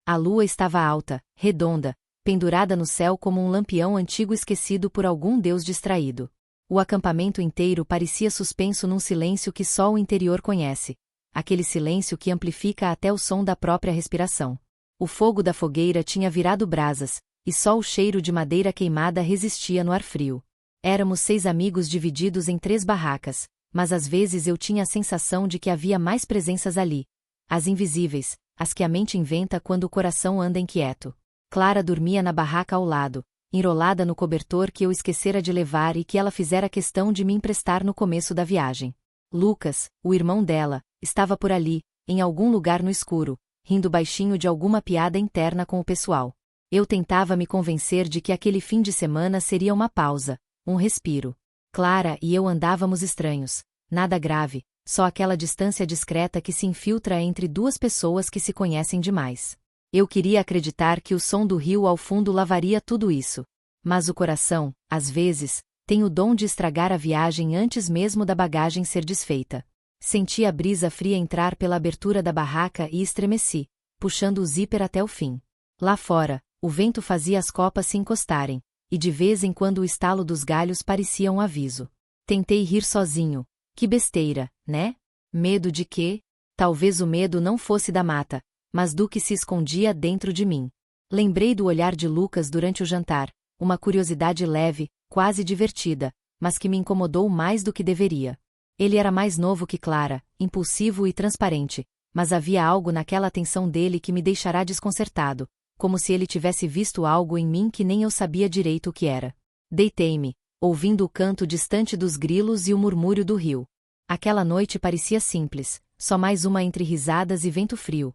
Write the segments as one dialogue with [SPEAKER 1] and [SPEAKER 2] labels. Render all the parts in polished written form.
[SPEAKER 1] A lua estava alta, redonda, pendurada no céu como um lampião antigo esquecido por algum deus distraído. O acampamento inteiro parecia suspenso num silêncio que só o interior conhece, aquele silêncio que amplifica até o som da própria respiração. O fogo da fogueira tinha virado brasas, e só o cheiro de madeira queimada resistia no ar frio. Éramos 6 amigos divididos em 3 barracas, mas às vezes eu tinha a sensação de que havia mais presenças ali. As invisíveis, as que a mente inventa quando o coração anda inquieto. Clara dormia na barraca ao lado, enrolada no cobertor que eu esquecera de levar e que ela fizera questão de me emprestar no começo da viagem. Lucas, o irmão dela, estava por ali, em algum lugar no escuro, rindo baixinho de alguma piada interna com o pessoal. Eu tentava me convencer de que aquele fim de semana seria uma pausa, um respiro. Clara e eu andávamos estranhos, nada grave, só aquela distância discreta que se infiltra entre 2 pessoas que se conhecem demais. Eu queria acreditar que o som do rio ao fundo lavaria tudo isso. Mas o coração, às vezes, tem o dom de estragar a viagem antes mesmo da bagagem ser desfeita. Senti a brisa fria entrar pela abertura da barraca e estremeci, puxando o zíper até o fim. Lá fora, o vento fazia as copas se encostarem, e de vez em quando o estalo dos galhos parecia um aviso. Tentei rir sozinho. Que besteira, né? Medo de quê? Talvez o medo não fosse da mata, mas do que se escondia dentro de mim. Lembrei do olhar de Lucas durante o jantar, uma curiosidade leve, quase divertida, mas que me incomodou mais do que deveria. Ele era mais novo que Clara, impulsivo e transparente, mas havia algo naquela atenção dele que me deixara desconcertado, como se ele tivesse visto algo em mim que nem eu sabia direito o que era. Deitei-me, ouvindo o canto distante dos grilos e o murmúrio do rio. Aquela noite parecia simples, só mais uma entre risadas e vento frio.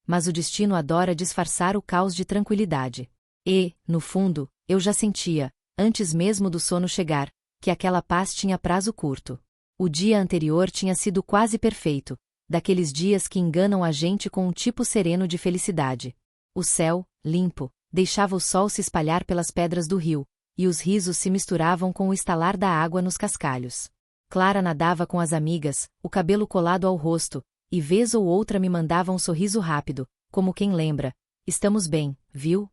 [SPEAKER 1] Mas o destino adora disfarçar o caos de tranquilidade. E, no fundo, eu já sentia, antes mesmo do sono chegar, que aquela paz tinha prazo curto. O dia anterior tinha sido quase perfeito, daqueles dias que enganam a gente com um tipo sereno de felicidade. O céu, limpo, deixava o sol se espalhar pelas pedras do rio, e os risos se misturavam com o estalar da água nos cascalhos. Clara nadava com as amigas, o cabelo colado ao rosto, e vez ou outra me mandava um sorriso rápido, como quem lembra: estamos bem, viu?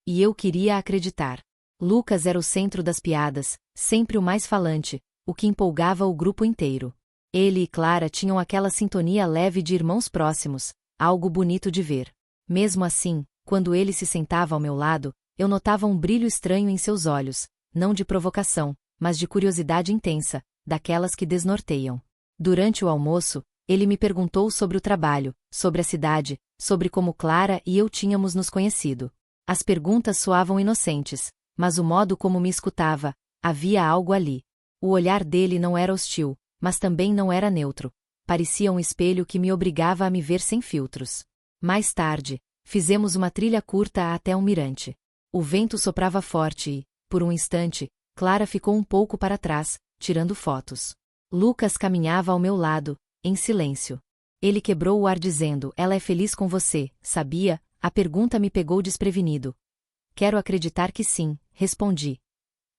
[SPEAKER 1] E eu queria acreditar. Lucas era o centro das piadas, sempre o mais falante, o que empolgava o grupo inteiro. Ele e Clara tinham aquela sintonia leve de irmãos próximos, algo bonito de ver. Mesmo assim, quando ele se sentava ao meu lado, eu notava um brilho estranho em seus olhos, não de provocação, mas de curiosidade intensa, daquelas que desnorteiam. Durante o almoço, ele me perguntou sobre o trabalho, sobre a cidade, sobre como Clara e eu tínhamos nos conhecido. As perguntas soavam inocentes, mas o modo como me escutava, havia algo ali. O olhar dele não era hostil, mas também não era neutro. Parecia um espelho que me obrigava a me ver sem filtros. Mais tarde, fizemos uma trilha curta até um mirante. O vento soprava forte e, por um instante, Clara ficou um pouco para trás, tirando fotos. Lucas caminhava ao meu lado, em silêncio. Ele quebrou o ar dizendo: ela é feliz com você, sabia? A pergunta me pegou desprevenido. Quero acreditar que sim, respondi.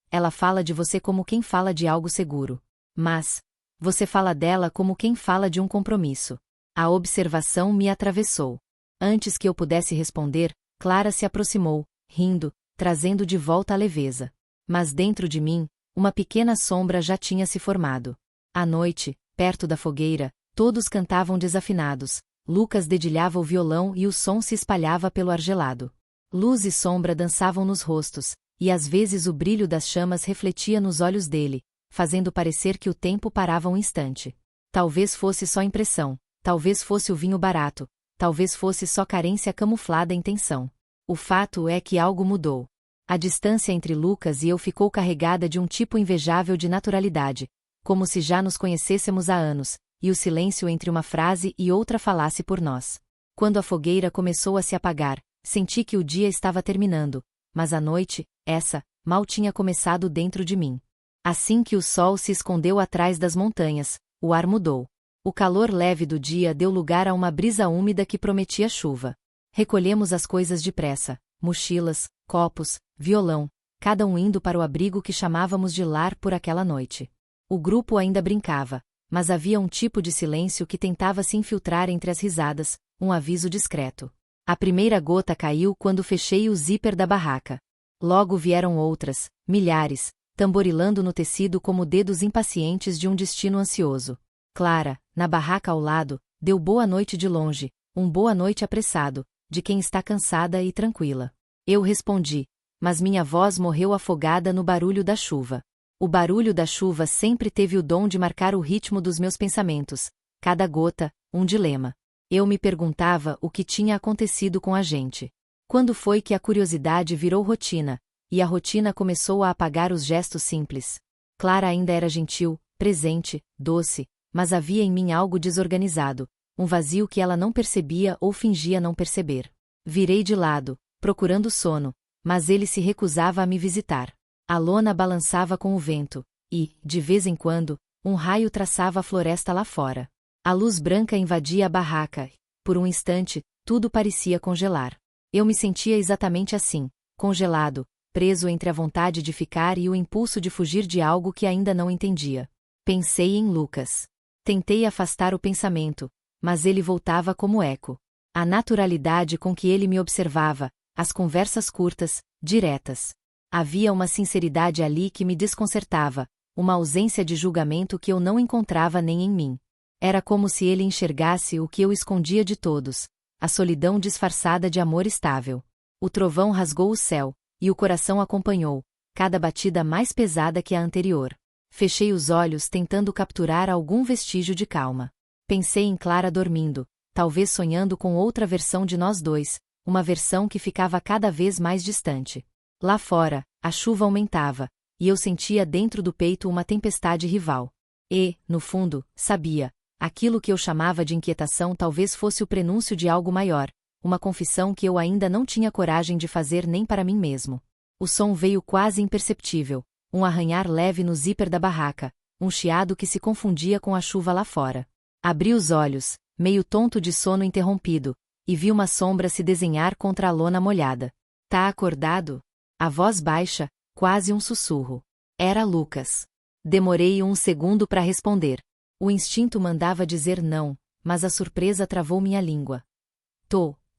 [SPEAKER 1] Ela fala de você como quem fala de algo seguro. Mas, você fala dela como quem fala de um compromisso. A observação me atravessou. Antes que eu pudesse responder, Clara se aproximou, rindo, trazendo de volta a leveza. Mas dentro de mim, uma pequena sombra já tinha se formado. À noite, perto da fogueira, todos cantavam desafinados. Lucas dedilhava o violão e o som se espalhava pelo ar gelado. Luz e sombra dançavam nos rostos, e às vezes o brilho das chamas refletia nos olhos dele, fazendo parecer que o tempo parava um instante. Talvez fosse só impressão, talvez fosse o vinho barato, talvez fosse só carência camuflada em tensão. O fato é que algo mudou. A distância entre Lucas e eu ficou carregada de um tipo invejável de naturalidade, como se já nos conhecêssemos há anos, e o silêncio entre uma frase e outra falasse por nós. Quando a fogueira começou a se apagar, senti que o dia estava terminando, mas a noite, essa, mal tinha começado dentro de mim. Assim que o sol se escondeu atrás das montanhas, o ar mudou. O calor leve do dia deu lugar a uma brisa úmida que prometia chuva. Recolhemos as coisas depressa, mochilas, copos, violão, cada um indo para o abrigo que chamávamos de lar por aquela noite. O grupo ainda brincava, mas havia um tipo de silêncio que tentava se infiltrar entre as risadas, um aviso discreto. A primeira gota caiu quando fechei o zíper da barraca. Logo vieram outras, milhares, tamborilando no tecido como dedos impacientes de um destino ansioso. Clara, na barraca ao lado, deu boa noite de longe, um boa noite apressado, de quem está cansada e tranquila. Eu respondi, mas minha voz morreu afogada no barulho da chuva. O barulho da chuva sempre teve o dom de marcar o ritmo dos meus pensamentos, cada gota, um dilema. Eu me perguntava o que tinha acontecido com a gente. Quando foi que a curiosidade virou rotina, e a rotina começou a apagar os gestos simples? Clara ainda era gentil, presente, doce, mas havia em mim algo desorganizado, um vazio que ela não percebia ou fingia não perceber. Virei de lado, procurando sono, mas ele se recusava a me visitar. A lona balançava com o vento, e, de vez em quando, um raio traçava a floresta lá fora. A luz branca invadia a barraca, e, por um instante, tudo parecia congelar. Eu me sentia exatamente assim, congelado, preso entre a vontade de ficar e o impulso de fugir de algo que ainda não entendia. Pensei em Lucas. Tentei afastar o pensamento, mas ele voltava como eco. A naturalidade com que ele me observava, as conversas curtas, diretas. Havia uma sinceridade ali que me desconcertava, uma ausência de julgamento que eu não encontrava nem em mim. Era como se ele enxergasse o que eu escondia de todos, a solidão disfarçada de amor estável. O trovão rasgou o céu, e o coração acompanhou, cada batida mais pesada que a anterior. Fechei os olhos tentando capturar algum vestígio de calma. Pensei em Clara dormindo, talvez sonhando com outra versão de nós dois, uma versão que ficava cada vez mais distante. Lá fora, a chuva aumentava, e eu sentia dentro do peito uma tempestade rival. E, no fundo, sabia, aquilo que eu chamava de inquietação talvez fosse o prenúncio de algo maior, uma confissão que eu ainda não tinha coragem de fazer nem para mim mesmo. O som veio quase imperceptível, um arranhar leve no zíper da barraca, um chiado que se confundia com a chuva lá fora. Abri os olhos, meio tonto de sono interrompido, e vi uma sombra se desenhar contra a lona molhada. Tá acordado? A voz baixa, quase um sussurro. Era Lucas. Demorei um segundo para responder. O instinto mandava dizer não, mas a surpresa travou minha língua.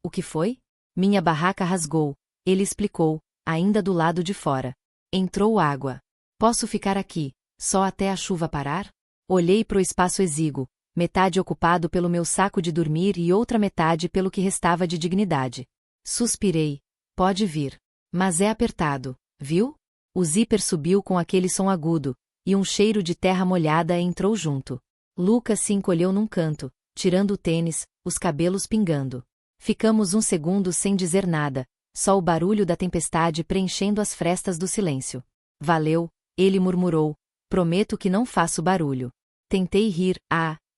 [SPEAKER 1] O que foi? Minha barraca rasgou, ele explicou, ainda do lado de fora. Entrou água. Posso ficar aqui, só até a chuva parar? Olhei pro espaço exíguo, metade ocupado pelo meu saco de dormir e outra metade pelo que restava de dignidade. Suspirei. Pode vir. Mas é apertado, viu? O zíper subiu com aquele som agudo, e um cheiro de terra molhada entrou junto. Lucas se encolheu num canto, tirando o tênis, os cabelos pingando. Ficamos um segundo sem dizer nada, só o barulho da tempestade preenchendo as frestas do silêncio. Valeu, ele murmurou. Prometo que não faço barulho. Tentei rir.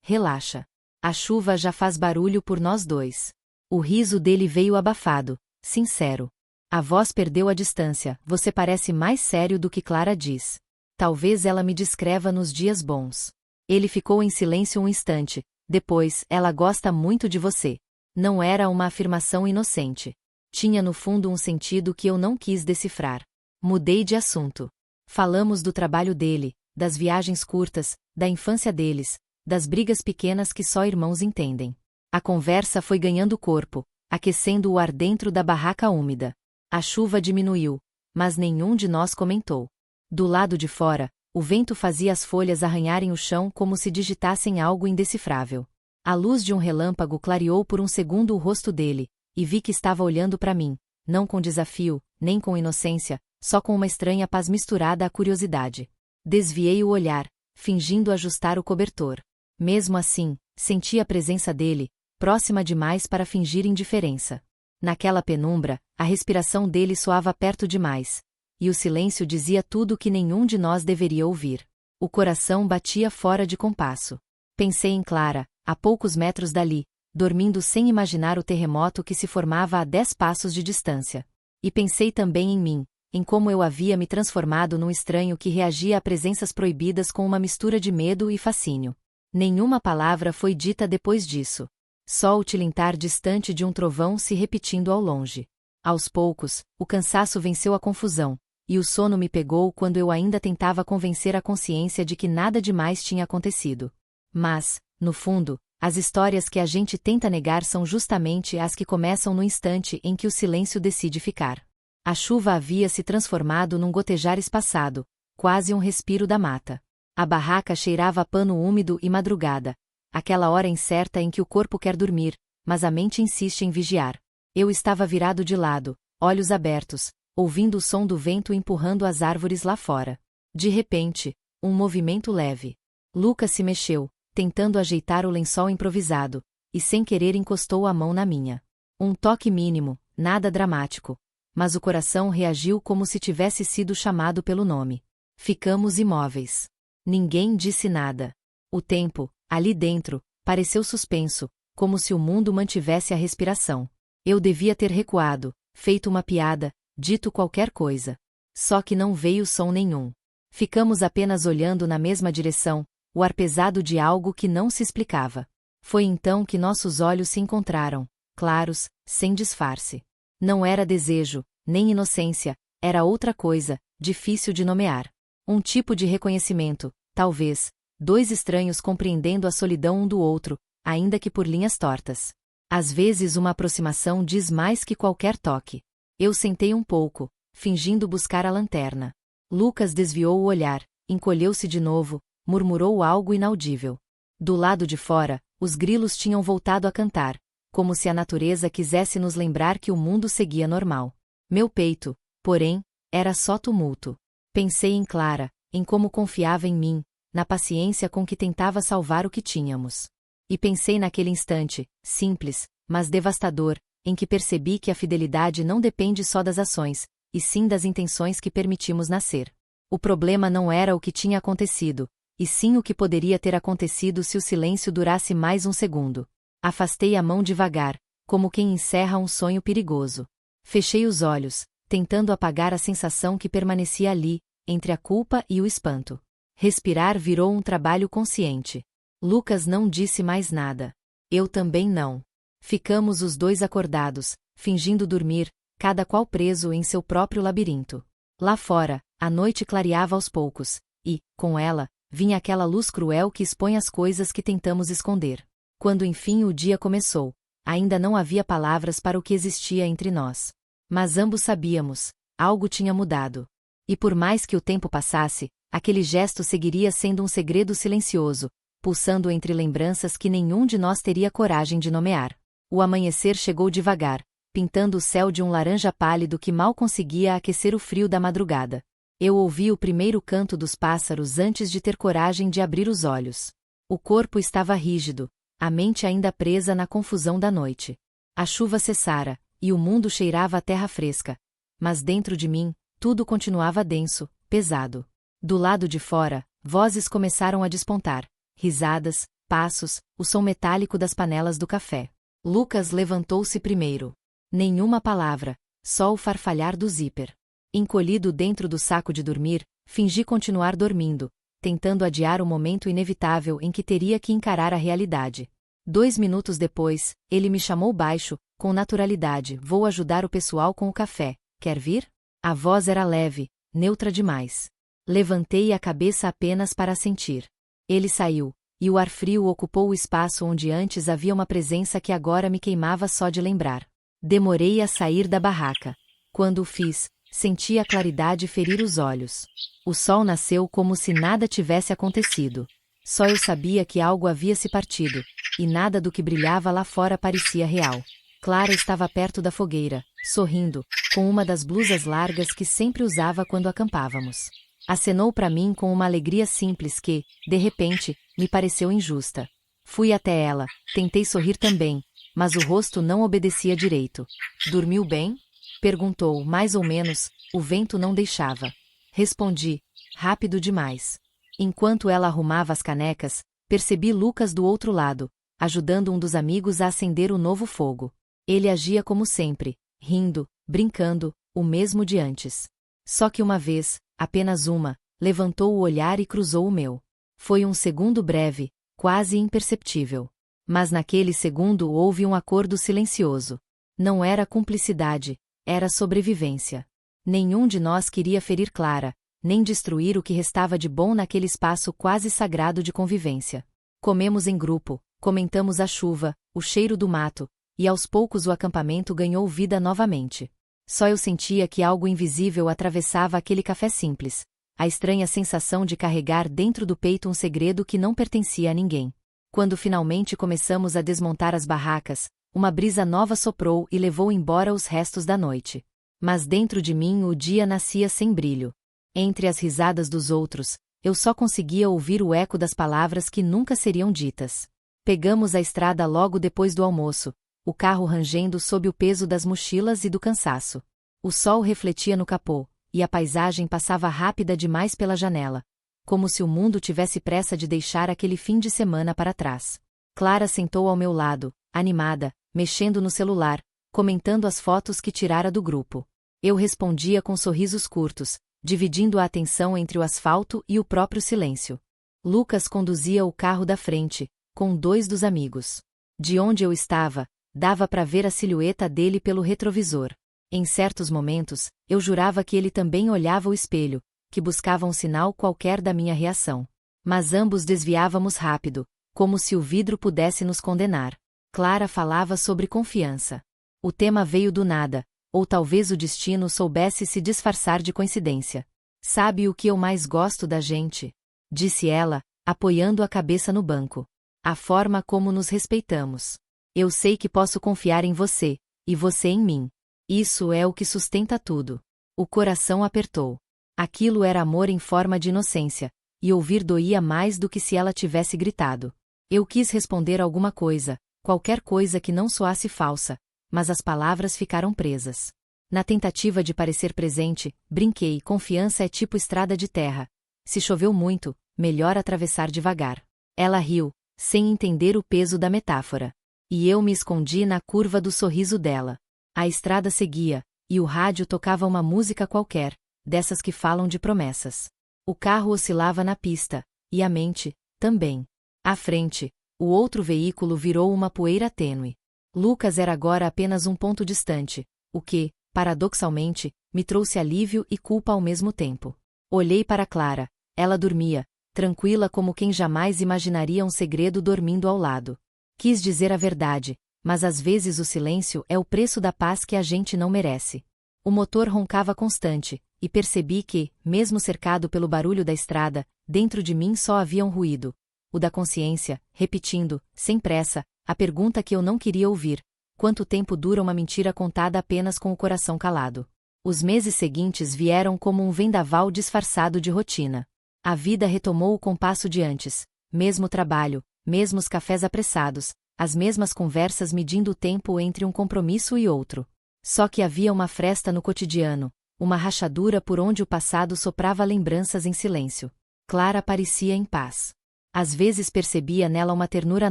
[SPEAKER 1] Relaxa. A chuva já faz barulho por nós dois. O riso dele veio abafado, sincero. A voz perdeu a distância. Você parece mais sério do que Clara diz. Talvez ela me descreva nos dias bons. Ele ficou em silêncio um instante. Depois, ela gosta muito de você. Não era uma afirmação inocente. Tinha no fundo um sentido que eu não quis decifrar. Mudei de assunto. Falamos do trabalho dele, das viagens curtas, da infância deles, das brigas pequenas que só irmãos entendem. A conversa foi ganhando corpo, aquecendo o ar dentro da barraca úmida. A chuva diminuiu, mas nenhum de nós comentou. Do lado de fora, o vento fazia as folhas arranharem o chão como se digitassem algo indecifrável. A luz de um relâmpago clareou por um segundo o rosto dele, e vi que estava olhando para mim, não com desafio, nem com inocência, só com uma estranha paz misturada à curiosidade. Desviei o olhar, fingindo ajustar o cobertor. Mesmo assim, senti a presença dele, próxima demais para fingir indiferença. Naquela penumbra, a respiração dele soava perto demais, e o silêncio dizia tudo o que nenhum de nós deveria ouvir. O coração batia fora de compasso. Pensei em Clara, a poucos metros dali, dormindo sem imaginar o terremoto que se formava a 10 passos de distância. E pensei também em mim, em como eu havia me transformado num estranho que reagia a presenças proibidas com uma mistura de medo e fascínio. Nenhuma palavra foi dita depois disso. Só o tilintar distante de um trovão se repetindo ao longe. Aos poucos, o cansaço venceu a confusão, e o sono me pegou quando eu ainda tentava convencer a consciência de que nada demais tinha acontecido. Mas, no fundo, As histórias que a gente tenta negar são justamente as que começam no instante em que o silêncio decide ficar. A chuva havia se transformado num gotejar espaçado, quase um respiro da mata. A barraca cheirava a pano úmido e madrugada, aquela hora incerta em que o corpo quer dormir, mas a mente insiste em vigiar. Eu estava virado de lado, olhos abertos, ouvindo o som do vento empurrando as árvores lá fora. De repente, um movimento leve. Lucas se mexeu, tentando ajeitar o lençol improvisado, e sem querer encostou a mão na minha. Um toque mínimo, nada dramático, mas o coração reagiu como se tivesse sido chamado pelo nome. Ficamos imóveis. Ninguém disse nada. O tempo, ali dentro, pareceu suspenso, como se o mundo mantivesse a respiração. Eu devia ter recuado, feito uma piada, dito qualquer coisa. Só que não veio som nenhum. Ficamos apenas olhando na mesma direção, o ar pesado de algo que não se explicava. Foi então que nossos olhos se encontraram, claros, sem disfarce. Não era desejo, nem inocência, era outra coisa, difícil de nomear. Um tipo de reconhecimento, talvez, dois estranhos compreendendo a solidão um do outro, ainda que por linhas tortas. Às vezes uma aproximação diz mais que qualquer toque. Eu sentei um pouco, fingindo buscar a lanterna. Lucas desviou o olhar, encolheu-se de novo, murmurou algo inaudível. Do lado de fora, os grilos tinham voltado a cantar, como se a natureza quisesse nos lembrar que o mundo seguia normal. Meu peito, porém, era só tumulto. Pensei em Clara, em como confiava em mim, na paciência com que tentava salvar o que tínhamos. E pensei naquele instante, simples, mas devastador, em que percebi que a fidelidade não depende só das ações, e sim das intenções que permitimos nascer. O problema não era o que tinha acontecido, e sim o que poderia ter acontecido se o silêncio durasse mais um segundo. Afastei a mão devagar, como quem encerra um sonho perigoso. Fechei os olhos, tentando apagar a sensação que permanecia ali, entre a culpa e o espanto. Respirar virou um trabalho consciente. Lucas não disse mais nada. Eu também não. Ficamos os dois acordados, fingindo dormir, cada qual preso em seu próprio labirinto. Lá fora, a noite clareava aos poucos, e, com ela, vinha aquela luz cruel que expõe as coisas que tentamos esconder. Quando enfim o dia começou, ainda não havia palavras para o que existia entre nós. Mas ambos sabíamos, algo tinha mudado. E por mais que o tempo passasse, aquele gesto seguiria sendo um segredo silencioso, pulsando entre lembranças que nenhum de nós teria coragem de nomear. O amanhecer chegou devagar, pintando o céu de um laranja pálido que mal conseguia aquecer o frio da madrugada. Eu ouvi o primeiro canto dos pássaros antes de ter coragem de abrir os olhos. O corpo estava rígido, a mente ainda presa na confusão da noite. A chuva cessara, e o mundo cheirava a terra fresca. Mas dentro de mim, tudo continuava denso, pesado. Do lado de fora, vozes começaram a despontar. Risadas, passos, o som metálico das panelas do café. Lucas levantou-se primeiro. Nenhuma palavra, só o farfalhar do zíper. Encolhido dentro do saco de dormir, fingi continuar dormindo, tentando adiar o momento inevitável em que teria que encarar a realidade. 2 minutos depois, ele me chamou baixo, com naturalidade: "Vou ajudar o pessoal com o café, quer vir?" A voz era leve, neutra demais. Levantei a cabeça apenas para sentir. Ele saiu, e o ar frio ocupou o espaço onde antes havia uma presença que agora me queimava só de lembrar. Demorei a sair da barraca. Quando o fiz, senti a claridade ferir os olhos. O sol nasceu como se nada tivesse acontecido. Só eu sabia que algo havia se partido, e nada do que brilhava lá fora parecia real. Clara estava perto da fogueira, sorrindo, com uma das blusas largas que sempre usava quando acampávamos. Acenou para mim com uma alegria simples que, de repente, me pareceu injusta. Fui até ela, tentei sorrir também, mas o rosto não obedecia direito. "Dormiu bem?" perguntou, mais ou menos, o vento não deixava. Respondi, rápido demais. Enquanto ela arrumava as canecas, percebi Lucas do outro lado, ajudando um dos amigos a acender o novo fogo. Ele agia como sempre, rindo, brincando, o mesmo de antes. Só que uma vez, apenas uma, levantou o olhar e cruzou o meu. Foi um segundo breve, quase imperceptível. Mas naquele segundo houve um acordo silencioso. Não era cumplicidade, era sobrevivência. Nenhum de nós queria ferir Clara, nem destruir o que restava de bom naquele espaço quase sagrado de convivência. Comemos em grupo, Comentamos a chuva, o cheiro do mato, e aos poucos o acampamento ganhou vida novamente. Só eu sentia que algo invisível atravessava aquele café simples, a estranha sensação de carregar dentro do peito um segredo que não pertencia a ninguém. Quando finalmente começamos a desmontar as barracas, uma brisa nova soprou e levou embora os restos da noite. Mas dentro de mim o dia nascia sem brilho. Entre as risadas dos outros, eu só conseguia ouvir o eco das palavras que nunca seriam ditas. Pegamos a estrada logo depois do almoço, o carro rangendo sob o peso das mochilas e do cansaço. O sol refletia no capô, e a paisagem passava rápida demais pela janela, como se o mundo tivesse pressa de deixar aquele fim de semana para trás. Clara sentou ao meu lado, animada, mexendo no celular, comentando as fotos que tirara do grupo. Eu respondia com sorrisos curtos, dividindo a atenção entre o asfalto e o próprio silêncio. Lucas conduzia o carro da frente, com 2 dos amigos. De onde eu estava, dava para ver a silhueta dele pelo retrovisor. Em certos momentos, eu jurava que ele também olhava o espelho, que buscava um sinal qualquer da minha reação. Mas ambos desviávamos rápido, como se o vidro pudesse nos condenar. Clara falava sobre confiança. O tema veio do nada, ou talvez o destino soubesse se disfarçar de coincidência. Sabe o que eu mais gosto da gente? Disse ela, apoiando a cabeça no banco. A forma como nos respeitamos. Eu sei que posso confiar em você, e você em mim. Isso é o que sustenta tudo. O coração apertou. Aquilo era amor em forma de inocência, e ouvir doía mais do que se ela tivesse gritado. Eu quis responder alguma coisa, qualquer coisa que não soasse falsa, mas as palavras ficaram presas. Na tentativa de parecer presente, brinquei: confiança é tipo estrada de terra. Se choveu muito, melhor atravessar devagar. Ela riu, sem entender o peso da metáfora. E eu me escondi na curva do sorriso dela. A estrada seguia, e o rádio tocava uma música qualquer, dessas que falam de promessas. O carro oscilava na pista, e a mente, também. À frente, o outro veículo virou uma poeira tênue. Lucas era agora apenas um ponto distante, o que, paradoxalmente, me trouxe alívio e culpa ao mesmo tempo. Olhei para Clara, ela dormia, tranquila como quem jamais imaginaria um segredo dormindo ao lado. Quis dizer a verdade, mas às vezes o silêncio é o preço da paz que a gente não merece. O motor roncava constante, e percebi que, mesmo cercado pelo barulho da estrada, dentro de mim só havia um ruído, o da consciência, repetindo, sem pressa, a pergunta que eu não queria ouvir: quanto tempo dura uma mentira contada apenas com o coração calado? Os meses seguintes vieram como um vendaval disfarçado de rotina. A vida retomou o compasso de antes, mesmo trabalho, mesmos cafés apressados, as mesmas conversas medindo o tempo entre um compromisso e outro. Só que havia uma fresta no cotidiano, uma rachadura por onde o passado soprava lembranças em silêncio. Clara parecia em paz. Às vezes percebia nela uma ternura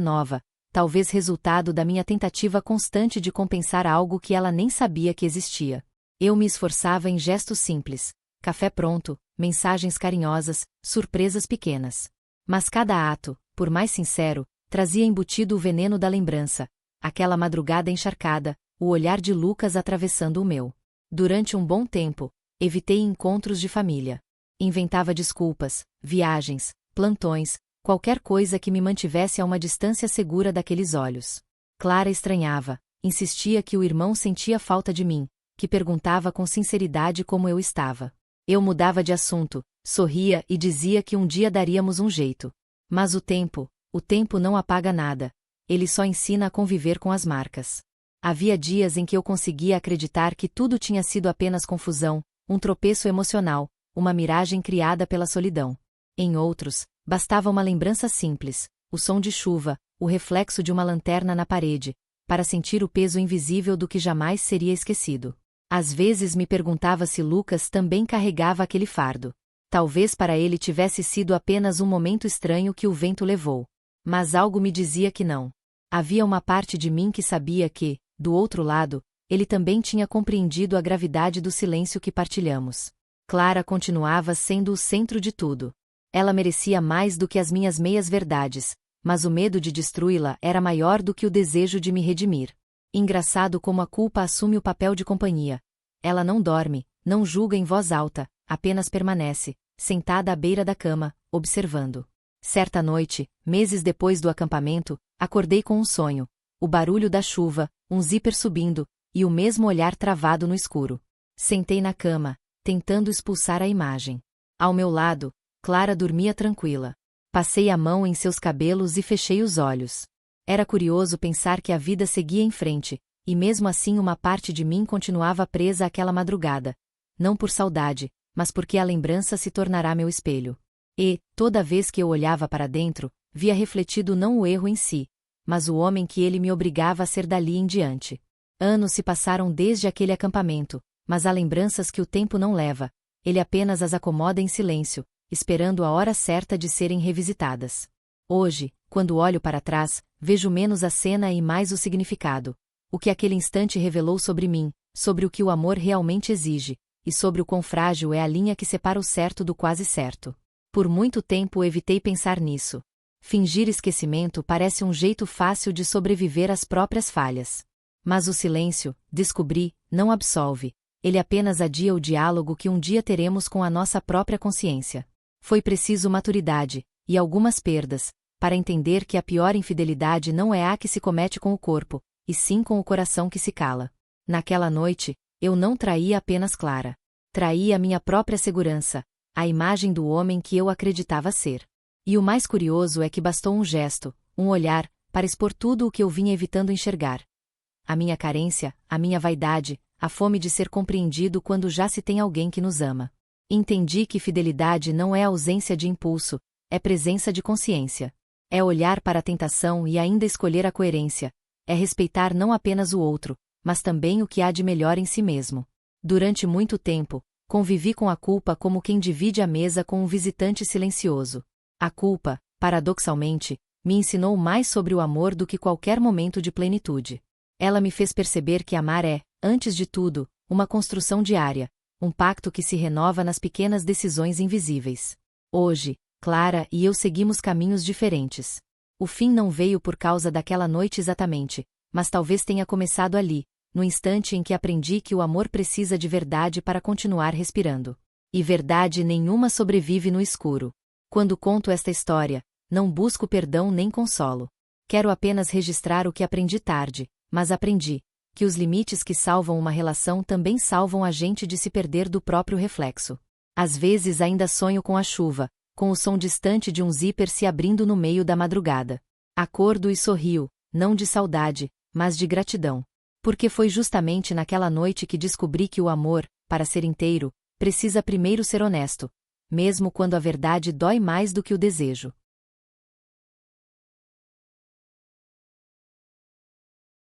[SPEAKER 1] nova, talvez resultado da minha tentativa constante de compensar algo que ela nem sabia que existia. Eu me esforçava em gestos simples, café pronto, mensagens carinhosas, surpresas pequenas. Mas cada ato, por mais sincero, trazia embutido o veneno da lembrança, aquela madrugada encharcada, o olhar de Lucas atravessando o meu. Durante um bom tempo, evitei encontros de família. Inventava desculpas, viagens, plantões, qualquer coisa que me mantivesse a uma distância segura daqueles olhos. Clara estranhava, insistia que o irmão sentia falta de mim, que perguntava com sinceridade como eu estava. Eu mudava de assunto, sorria e dizia que um dia daríamos um jeito. Mas o tempo não apaga nada, ele só ensina a conviver com as marcas. Havia dias em que eu conseguia acreditar que tudo tinha sido apenas confusão, um tropeço emocional, uma miragem criada pela solidão. Em outros, bastava uma lembrança simples, o som de chuva, o reflexo de uma lanterna na parede, para sentir o peso invisível do que jamais seria esquecido. Às vezes me perguntava se Lucas também carregava aquele fardo. Talvez para ele tivesse sido apenas um momento estranho que o vento levou. Mas algo me dizia que não. Havia uma parte de mim que sabia que, do outro lado, ele também tinha compreendido a gravidade do silêncio que partilhamos. Clara continuava sendo o centro de tudo. Ela merecia mais do que as minhas meias-verdades, mas o medo de destruí-la era maior do que o desejo de me redimir. Engraçado como a culpa assume o papel de companhia. Ela não dorme, não julga em voz alta, apenas permanece, sentada à beira da cama, observando. Certa noite, meses depois do acampamento, acordei com um sonho. O barulho da chuva, um zíper subindo, e o mesmo olhar travado no escuro. Sentei na cama, tentando expulsar a imagem. Ao meu lado, Clara dormia tranquila. Passei a mão em seus cabelos e fechei os olhos. Era curioso pensar que a vida seguia em frente, e mesmo assim uma parte de mim continuava presa àquela madrugada. Não por saudade, mas porque a lembrança se tornará meu espelho. E, toda vez que eu olhava para dentro, via refletido não o erro em si, mas o homem que ele me obrigava a ser dali em diante. Anos se passaram desde aquele acampamento, mas há lembranças que o tempo não leva, ele apenas as acomoda em silêncio, esperando a hora certa de serem revisitadas. Hoje, quando olho para trás, vejo menos a cena e mais o significado. O que aquele instante revelou sobre mim, sobre o que o amor realmente exige, e sobre o quão frágil é a linha que separa o certo do quase certo. Por muito tempo evitei pensar nisso. Fingir esquecimento parece um jeito fácil de sobreviver às próprias falhas. Mas o silêncio, descobri, não absolve. Ele apenas adia o diálogo que um dia teremos com a nossa própria consciência. Foi preciso maturidade, e algumas perdas, para entender que a pior infidelidade não é a que se comete com o corpo, e sim com o coração que se cala. Naquela noite, eu não traía apenas Clara. Traía a minha própria segurança, a imagem do homem que eu acreditava ser. E o mais curioso é que bastou um gesto, um olhar, para expor tudo o que eu vinha evitando enxergar. A minha carência, a minha vaidade, a fome de ser compreendido quando já se tem alguém que nos ama. Entendi que fidelidade não é ausência de impulso, é presença de consciência. É olhar para a tentação e ainda escolher a coerência. É respeitar não apenas o outro, mas também o que há de melhor em si mesmo. Durante muito tempo, convivi com a culpa como quem divide a mesa com um visitante silencioso. A culpa, paradoxalmente, me ensinou mais sobre o amor do que qualquer momento de plenitude. Ela me fez perceber que amar é, antes de tudo, uma construção diária, um pacto que se renova nas pequenas decisões invisíveis. Hoje, Clara e eu seguimos caminhos diferentes. O fim não veio por causa daquela noite exatamente, mas talvez tenha começado ali, no instante em que aprendi que o amor precisa de verdade para continuar respirando. E verdade nenhuma sobrevive no escuro. Quando conto esta história, não busco perdão nem consolo. Quero apenas registrar o que aprendi tarde, mas aprendi que os limites que salvam uma relação também salvam a gente de se perder do próprio reflexo. Às vezes ainda sonho com a chuva, com o som distante de um zíper se abrindo no meio da madrugada. Acordo e sorrio, não de saudade, mas de gratidão. Porque foi justamente naquela noite que descobri que o amor, para ser inteiro, precisa primeiro ser honesto, mesmo quando a verdade dói mais do que o desejo.